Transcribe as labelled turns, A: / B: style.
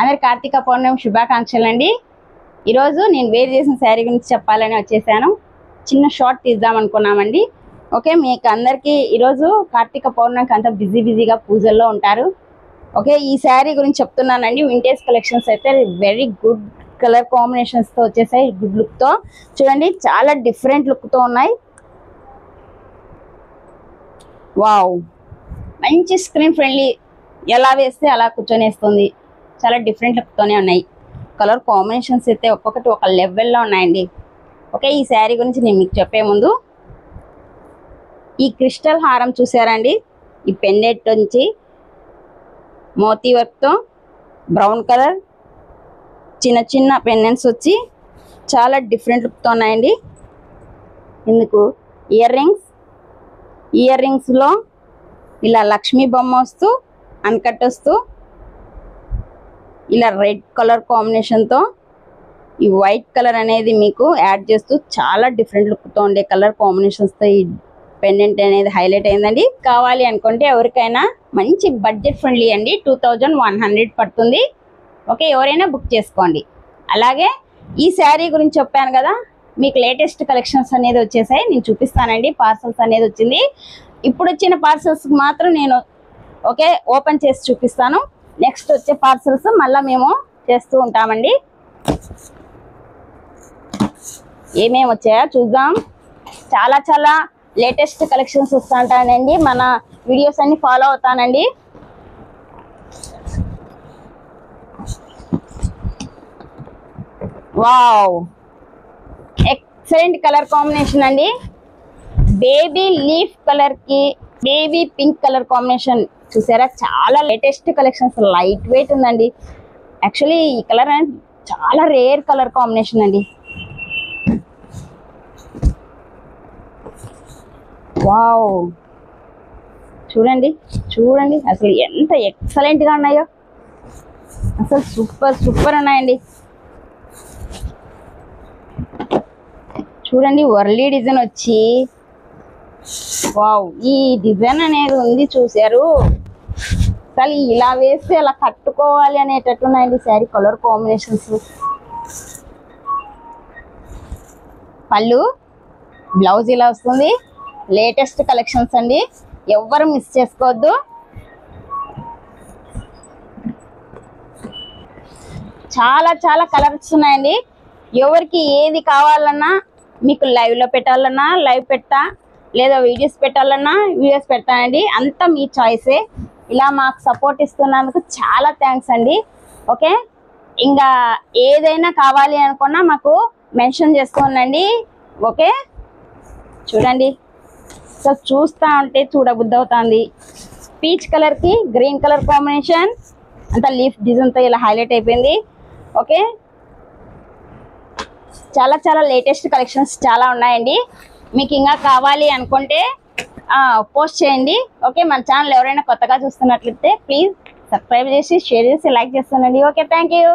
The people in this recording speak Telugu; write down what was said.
A: అందరికి కార్తీక పౌర్ణమి శుభాకాంక్షలు అండి. ఈరోజు నేను వేర్ చేసిన శారీ గురించి చెప్పాలని వచ్చేసాను. చిన్న షార్ట్ తీద్దాం అనుకున్నామండి. ఓకే, మీకు అందరికీ ఈరోజు కార్తీక పౌర్ణమికి అంతా బిజీగా పూజల్లో ఉంటారు. ఓకే, ఈ శారీ గురించి చెప్తున్నానండి. వింటేజ్ కలెక్షన్స్ అయితే వెరీ గుడ్ కలర్ కాంబినేషన్స్తో వచ్చేసాయి. గుడ్ లుక్తో చూడండి, చాలా డిఫరెంట్ లుక్తో ఉన్నాయి. వావ్, మంచి స్క్రీన్ ఫ్రెండ్లీ, ఎలా వేస్తే అలా కూర్చొనేస్తుంది. చాలా డిఫరెంట్ లుక్తోనే ఉన్నాయి. కలర్ కాంబినేషన్స్ అయితే ఒక్కొక్కటి ఒక లెవెల్లో ఉన్నాయండి. ఓకే, ఈ శారీ గురించి నేను మీకు చెప్పే ముందు ఈ క్రిస్టల్ హారం చూసారండి. ఈ పెండెంట్ నుంచి మోతీ వర్క్తో బ్రౌన్ కలర్ చిన్న చిన్న పెండెంట్స్ వచ్చి చాలా డిఫరెంట్ లుక్తో ఉన్నాయండి. ఇందుకు ఇయర్ రింగ్స్లో ఇలా లక్ష్మీ బొమ్మ వస్తూ అన్కట్ వస్తూ ఇలా రెడ్ కలర్ కాంబినేషన్తో ఈ వైట్ కలర్ అనేది మీకు యాడ్ చేస్తూ చాలా డిఫరెంట్ లుక్తో ఉండే కలర్ కాంబినేషన్స్తో ఈ పెండెంట్ అనేది హైలైట్ అయిందండి. కావాలి అనుకుంటే ఎవరికైనా మంచి బడ్జెట్ ఫ్రెండ్లీ అండి. 2100 పడుతుంది. ఓకే, ఎవరైనా బుక్ చేసుకోండి. అలాగే ఈ శారీ గురించి చెప్పాను కదా, మీకు లేటెస్ట్ కలెక్షన్స్ అనేది వచ్చేసాయి. నేను చూపిస్తానండి. పార్సల్స్ అనేది వచ్చింది. ఇప్పుడు వచ్చిన పార్సల్స్ మాత్రం నేను ఓకే ఓపెన్ చేసి చూపిస్తాను. నెక్స్ట్ వచ్చే పార్సల్స్ మళ్ళీ మేము చేస్తూ ఉంటామండి. ఏమేమి వచ్చాయో చూద్దాం. చాలా లేటెస్ట్ కలెక్షన్స్ వస్తుంటానండి. మన వీడియోస్ అన్ని ఫాలో అవుతానండి. వావ్, ఎక్సలెంట్ కలర్ కాంబినేషన్ అండి. బేబీ లీఫ్ కలర్ కి బేబీ పింక్ కలర్ కాంబినేషన్ చూసారా, చాలా లేటెస్ట్ కలెక్షన్స్. లైట్ వెయిట్ ఉందండి. యాక్చువల్లీ ఈ కలర్ అనేది చాలా రేర్ కలర్ కాంబినేషన్ అండి. వావ్, చూడండి అసలు ఎంత ఎక్సలెంట్గా ఉన్నాయో. అసలు సూపర్ ఉన్నాయండి. చూడండి, వర్లీ డిజైన్ వచ్చి వావ్, ఈ డిజైన్ అనేది ఉంది చూసారు. అసలు ఇలా వేస్తే అలా కట్టుకోవాలి అనేటట్టున్నాయండి శారీ కలర్ కాంబినేషన్స్. పళ్ళు బ్లౌజ్ ఇలా వస్తుంది. లేటెస్ట్ కలెక్షన్స్ అండి, ఎవ్వరు మిస్ చేసుకోవద్దు. చాలా కలర్స్ ఉన్నాయండి. ఎవరికి ఏది కావాలన్నా, మీకు లైవ్లో పెట్టాలన్నా లైవ్ పెట్టా, లేదా వీడియోస్ పెట్టాలన్నా వీడియోస్ పెడతానండి. అంతా మీ చాయిసే. ఇలా మాకు సపోర్ట్ ఇస్తున్నందుకు చాలా థ్యాంక్స్ అండి. ఓకే, ఇంకా ఏదైనా కావాలి అనుకున్నా మాకు మెన్షన్ చేస్తూ ఉండండి. ఓకే, చూడండి, సో చూస్తూ ఉంటే చూడబుద్ధి అవుతుంది. పీచ్ కలర్కి గ్రీన్ కలర్ కాంబినేషన్ అంతా లీఫ్ డిజైన్తో ఇలా హైలైట్ అయిపోయింది. ఓకే, చాలా లేటెస్ట్ కలెక్షన్స్ చాలా ఉన్నాయండి. మీకు ఇంకా కావాలి అనుకుంటే పోస్ట్ చేయండి. ఓకే, మన ఛానల్ ఎవరైనా కొత్తగా చూస్తున్నట్లయితే ప్లీజ్ సబ్స్క్రైబ్ చేసి షేర్ చేసి లైక్ చేస్తానండి. Okay, thank you.